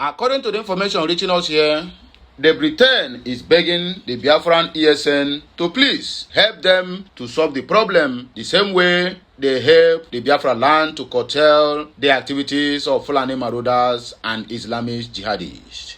According to the information reaching us here, the Britain is begging the Biafran ESN to please help them to solve the problem the same way they help the Biafra land to curtail the activities of Fulani marauders and Islamic jihadists.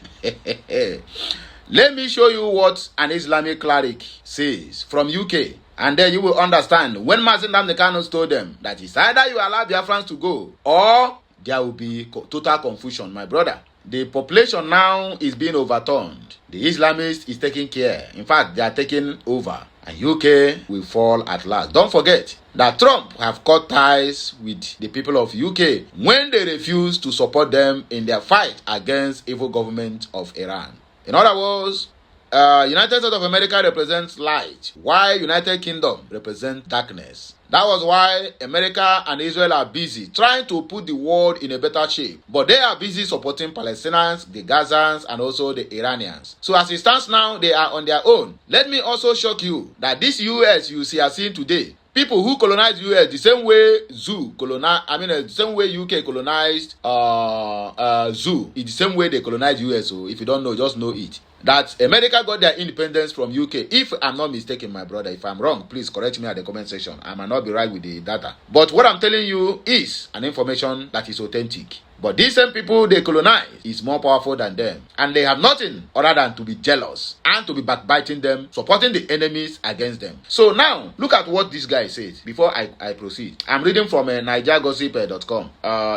Let me show you what an Islamic cleric says from UK, and then you will understand when Mazen Namdekano told them that it's either you allow Biafrans to go or there will be total confusion, my brother. The population now is being overturned. The Islamists is taking care. In fact, they are taking over. And UK will fall at last. Don't forget that Trump have cut ties with the people of UK when they refuse to support them in their fight against evil government of Iran. In other words, United States of America represents light, while United Kingdom represents darkness. That was why America and Israel are busy trying to put the world in a better shape. But they are busy supporting Palestinians, the Gazans, and also the Iranians. So as it stands now, they are on their own. Let me also shock you that this US are seeing today, people who colonized US the same way the same way UK colonized Zoo, it's the same way they colonized US. So if you don't know, just know it. That America got their independence from UK. If I'm not mistaken, my brother, if I'm wrong, please correct me at the comment section. I might not be right with the data. But what I'm telling you is an information that is authentic. But these same people they colonize is more powerful than them. And they have nothing other than to be jealous and to be backbiting them, supporting the enemies against them. So now, look at what this guy says before I proceed. I'm reading from NigerGossip.com.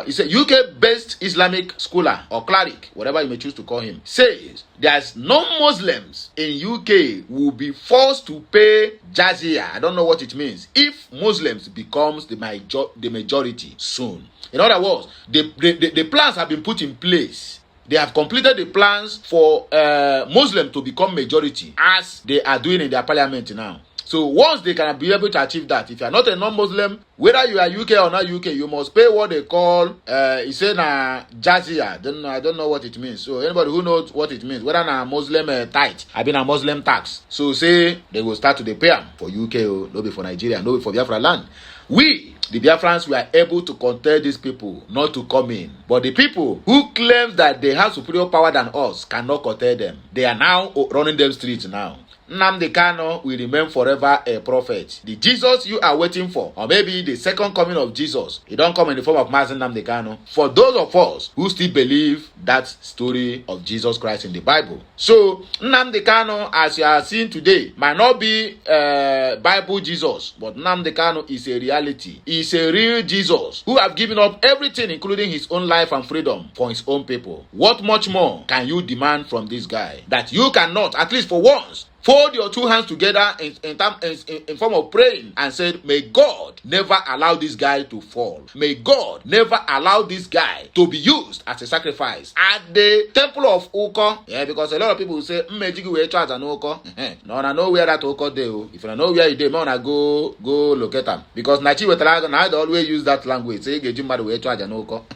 It's a UK-based Islamic scholar or cleric, whatever you may choose to call him, says there's non-Muslims in UK will be forced to pay jizya. I don't know what it means. If Muslims becomes the majority soon. In other words, the plans have been put in place. They have completed the plans for Muslims to become majority as they are doing in their parliament now. So once they can be able to achieve that, if you are not a non-Muslim, whether you are UK or not UK, you must pay what they call, jizya. I don't know what it means. So anybody who knows what it means, whether a Muslim tithe, I mean a Muslim tax. So say they will start to pay them for UK, no be for Nigeria, no be for Biafra land. We, the Biafrans, were able to curtail these people not to come in. But the people who claim that they have superior power than us cannot curtail them. They are now running them streets now. Nnamdi Kanu will remain forever a prophet. The Jesus you are waiting for, or maybe the second coming of Jesus, he don't come in the form of Mazen Nnamdi Kanu. For those of us who still believe that story of Jesus Christ in the Bible. So Nnamdi Kanu, as you are seeing today, might not be Bible Jesus, but Nnamdi Kanu is a reality. He is a real Jesus who have given up everything, including his own life and freedom, for his own people. What much more can you demand from this guy that you cannot, at least for once, fold your two hands together in form of praying and said, may God never allow this guy to fall. May God never allow this guy to be used as a sacrifice at the temple of Oko. Yeah, because a lot of people will say, Mejigi we charge an Oko. No, I know where that Oko dey. If you know where it dey, man, I go locate them. Because Nachi Wetalaga, I always use that language. Say, Gejimba we charge an Oko.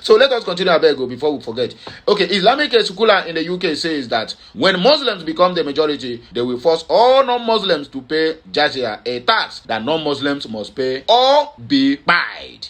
So let us continue our beg before we forget. Okay, Islamic scholar in the UK says that when Muslims become the majority, they will force all non-Muslims to pay jizya, a tax that non-Muslims must pay or be paid.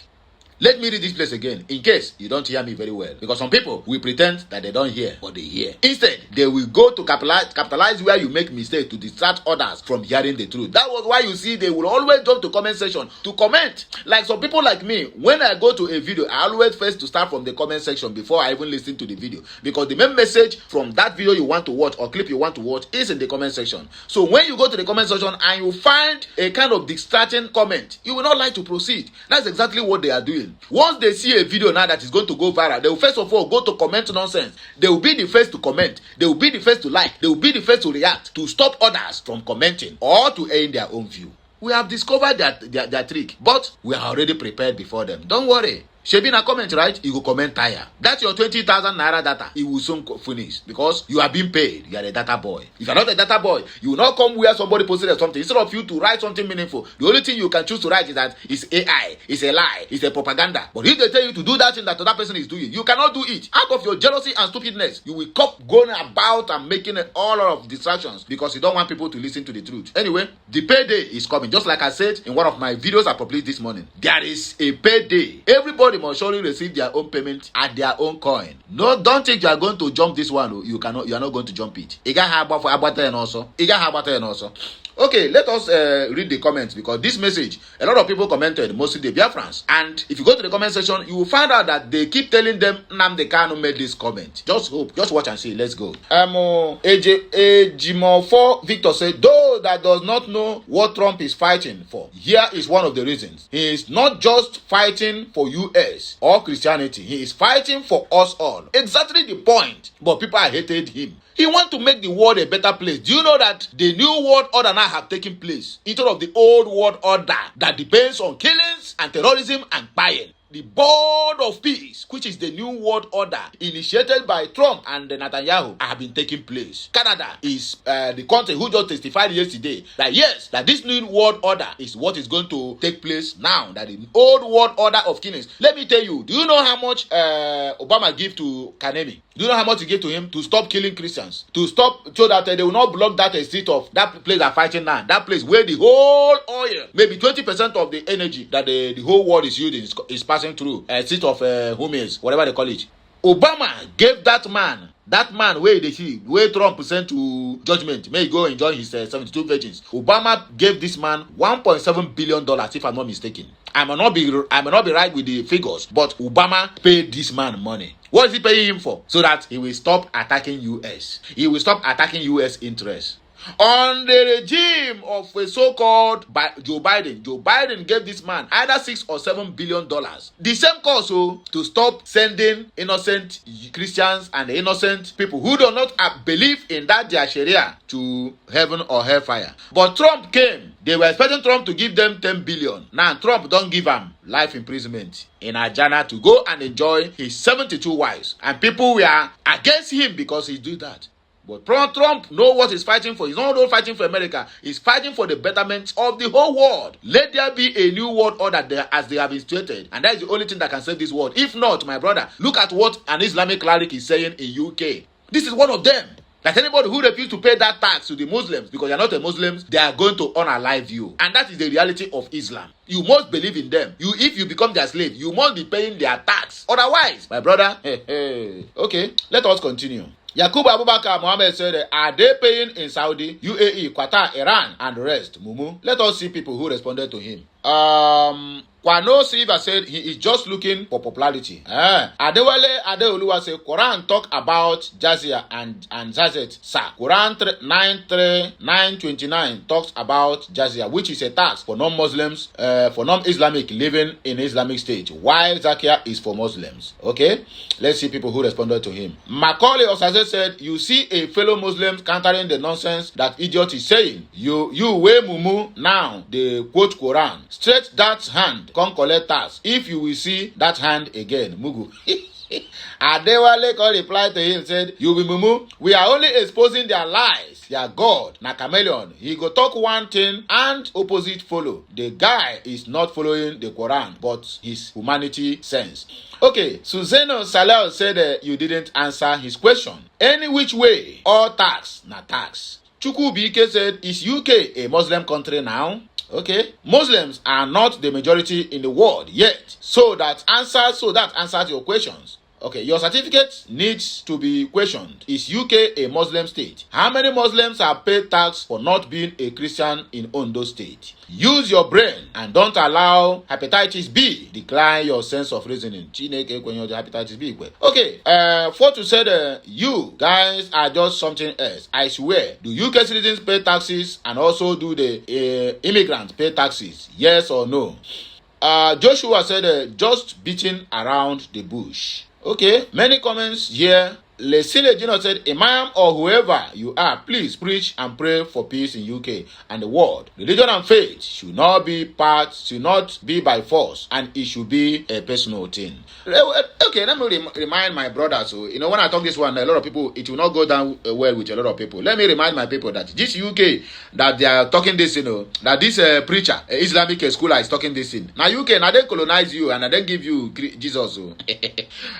Let me read this place again, in case you don't hear me very well. Because some people will pretend that they don't hear, but they hear. Instead, they will go to capitalize where you make mistake to distract others from hearing the truth. That was why you see they will always jump to comment section to comment. Like some people like me, when I go to a video, I always first to start from the comment section before I even listen to the video. Because the main message from that video you want to watch or clip you want to watch is in the comment section. So when you go to the comment section and you find a kind of distracting comment, you will not like to proceed. That's exactly what they are doing. Once they see a video now that is going to go viral, they will first of all go to comment nonsense. They will be the first to comment. They will be the first to like. They will be the first to react, to stop others from commenting or to air in their own view. We have discovered their trick, but we are already prepared before them. Don't worry. Shebi na comment, right? You go comment tire. That's your 20,000 naira data. It will soon finish because you are being paid. You are a data boy. If you are not a data boy, you will not come where somebody posted something. Instead of you to write something meaningful, the only thing you can choose to write is that it's AI, it's a lie, it's a propaganda. But if they tell you to do that thing that other person is doing, you cannot do it. Out of your jealousy and stupidness, you will keep going about and making all of distractions because you don't want people to listen to the truth. Anyway, the payday is coming. Just like I said in one of my videos I published this morning, there is a payday. Everybody everybody must surely receive their own payment at their own coin. No, don't think you are going to jump this one. You are not going to jump it. Okay, let us read the comments, because this message, a lot of people commented, mostly the Biafrans. And if you go to the comment section, you will find out that they keep telling them Nnamdi Kanu made this comment. Just watch and see. Let's go. Ejimo4 Victor said, those that does not know what Trump is fighting for, here is one of the reasons. He is not just fighting for US or Christianity. He is fighting for us all. Exactly the point. But people hated him. He wants to make the world a better place. Do you know that the new world order now have taken place instead of the old world order that depends on killings and terrorism and buying? The Board of Peace, which is the new world order initiated by Trump and Netanyahu, have been taking place. Canada is the country who just testified yesterday that yes, that this new world order is what is going to take place now. That the old world order of killings. Let me tell you, do you know how much Obama gave to Kanemi? Do you know how much he gave to him to stop killing Christians? To stop, so that they will not block that street of that place they're fighting now. That place where the whole oil, maybe 20% of the energy that the whole world is using is passing through a seat of Humes, whatever they call it. Obama gave that man where Trump sent to judgment, may he go enjoy his 72 virgins. Obama gave this man $1.7 billion, if I'm not mistaken. I may not be right with the figures, but Obama paid this man money. What is he paying him for? So that he will stop attacking US. He will stop attacking US interests. On the regime of a so-called Joe Biden gave this man either $6 or $7 billion. The same cause to stop sending innocent Christians and innocent people who do not believe in that their Sharia to heaven or hellfire. But Trump came. They were expecting Trump to give them $10 billion. Now Trump don't give them life imprisonment in Ajana to go and enjoy his 72 wives. And people were against him because he did that. But Trump knows what he's fighting for. He's not only fighting for America. He's fighting for the betterment of the whole world. Let there be a new world order there as they have instituted. And that is the only thing that can save this world. If not, my brother, look at what an Islamic cleric is saying in UK. This is one of them. That anybody who refuses to pay that tax to the Muslims, because you're not a Muslim, they are going to unalive you. And that is the reality of Islam. You must believe in them. If you become their slave, you must be paying their tax. Otherwise, my brother, okay, let us continue. Yakubu Abubakar Mohammed said, are they paying in Saudi, UAE, Qatar, Iran, and the rest? Mumu. Let us see people who responded to him. Kwano Silva said he is just looking for popularity. Adewale Adeoluwa said Quran talk about Jazia and Zazet. Sir, Quran 929 talks about Jazia, which is a tax for non-Muslims, for non-Islamic living in Islamic State, while Zakia is for Muslims. Okay, let's see people who responded to him. Macaulay Osaze said, you see a fellow Muslim countering the nonsense that idiot is saying. You way mumu now. They quote Quran. Stretch that hand. Come collect tax. If you will see that hand again, Mugu. Adewale replied to him, said, you will mumu. We are only exposing their lies. Their God, na chameleon. He go talk one thing and opposite follow. The guy is not following the Quran, but his humanity sense. Okay, Suzano Salel said you didn't answer his question. Any which way, all tax, na tax. Chukubike said, is UK a Muslim country now? Okay, Muslims are not the majority in the world yet. So that answers your questions. Okay, your certificate needs to be questioned. Is UK a Muslim state? How many Muslims have paid tax for not being a Christian in Ondo State? Use your brain and don't allow hepatitis B decline your sense of reasoning. Hepatitis B. Okay, Fortu said, you guys are just something else. I swear, do UK citizens pay taxes and also do the immigrants pay taxes? Yes or no? Joshua said, just beating around the bush. Okay, many comments here. Lesile Gino said, Imam or whoever you are, please preach and pray for peace in UK and the world. Religion and faith should not be by force, and it should be a personal thing. Okay, let me remind my brothers. So, when I talk this one, a lot of people, it will not go down well with a lot of people. Let me remind my people that this UK, that they are talking this, that this preacher, Islamic scholar is talking this in. Now UK, now they colonize you and they give you Jesus.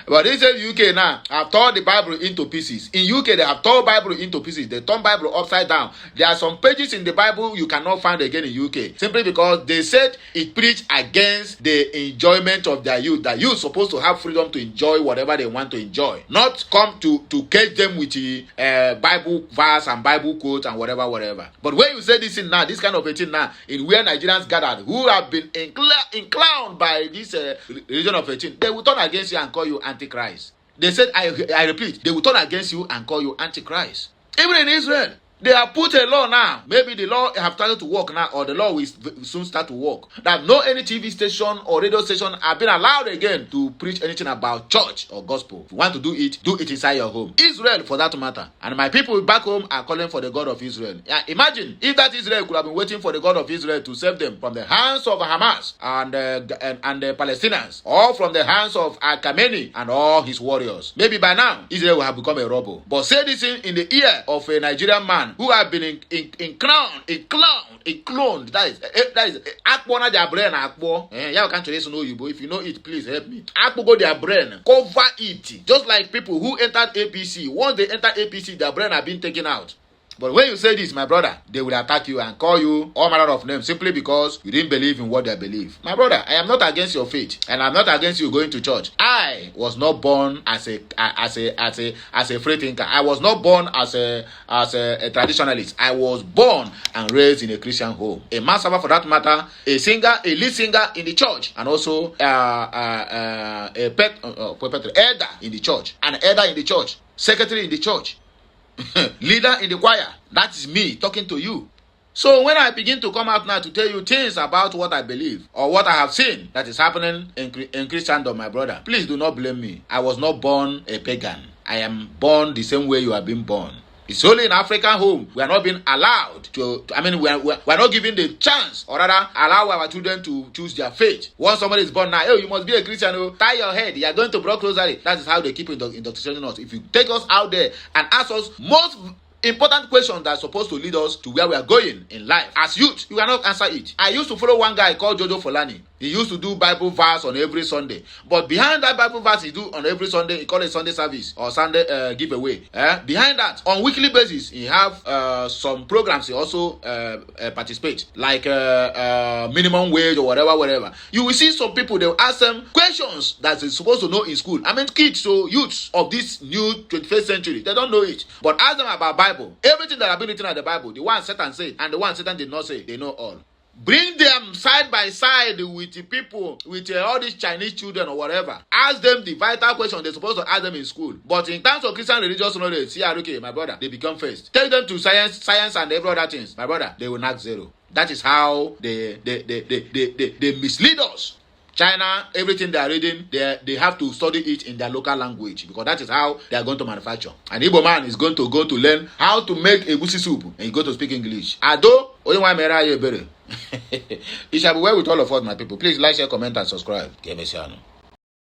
But this UK now, I've taught the Bible Bible into pieces. In UK, they have torn Bible into pieces. They turn Bible upside down. There are some pages in the Bible you cannot find again in UK, simply because they said it preached against the enjoyment of their youth. That youth supposed to have freedom to enjoy whatever they want to enjoy, not come to cage them with Bible verse and Bible quote and whatever. But when you say this thing now, this kind of a thing now, in where Nigerians gathered who have been inclined by this religion of a thing, they will turn against you and call you Antichrist. They said, I repeat, they will turn against you and call you Antichrist. Even in Israel, they have put a law now. Maybe the law have started to work now, or the law will soon start to work, that no any TV station or radio station have been allowed again to preach anything about church or gospel. If you want to do it inside your home. Israel, for that matter. And my people back home are calling for the God of Israel. Yeah, imagine if that Israel could have been waiting for the God of Israel to save them from the hands of Hamas and the Palestinians, or from the hands of Khamenei and all his warriors. Maybe by now, Israel will have become a rebel. But say this in the ear of a Nigerian man who have been cloned. That is akpona their brain akpo. You can't trace no you, but if you know it, please help me. Akpo go their brain, cover it. Just like people who entered APC, once they enter APC, their brain have been taken out. But when you say this, my brother, they will attack you and call you all manner of names simply because you didn't believe in what they believe. My brother, I am not against your faith, and I'm not against you going to church. I was not born as a free thinker. I was not born as a traditionalist. I was born and raised in a Christian home. A mass server, for that matter, a lead singer in the church, and also elder in the church, an elder in the church, secretary in the church. Leader in the choir. That is me talking to you. So when I begin to come out now to tell you things about what I believe or what I have seen that is happening in Christendom, my brother, please do not blame me. I was not born a pagan. I am born the same way you have been born. It's only in African home we are not being allowed we are not given the chance, or rather allow our children to choose their faith. Once somebody is born now, oh, you must be a Christian, oh, tie your head, you are going to broke rosary. That is how they keep indoctrinating us. If you take us out there and ask us most important questions that are supposed to lead us to where we are going in life as youth, you cannot answer it. I used to follow one guy called Jojo Folani. He used to do Bible verse on every Sunday. But behind that Bible verse he do on every Sunday, he call it Sunday service or Sunday giveaway. Behind that, on weekly basis, he have some programs he also participate, like minimum wage or whatever. You will see some people, they will ask them questions that they're supposed to know in school. I mean kids, so youths of this new 21st century, they don't know it. But ask them about Bible. Everything that have been written in the Bible, the one Satan said and the one Satan did not say, they know all. Bring them side by side with the people, with all these Chinese children or whatever. Ask them the vital question they're supposed to ask them in school. But in terms of Christian religious knowledge, CRK, my brother, they become first. Take them to science and every other things, my brother, they will knock zero. That is how they mislead us. China, everything they are reading, they have to study it in their local language, because that is how they are going to manufacture. An Igbo man is going to learn how to make a egusi soup, and he's going to speak English. Ado, it shall be well with all of us, my people. Please like, share, comment, and subscribe.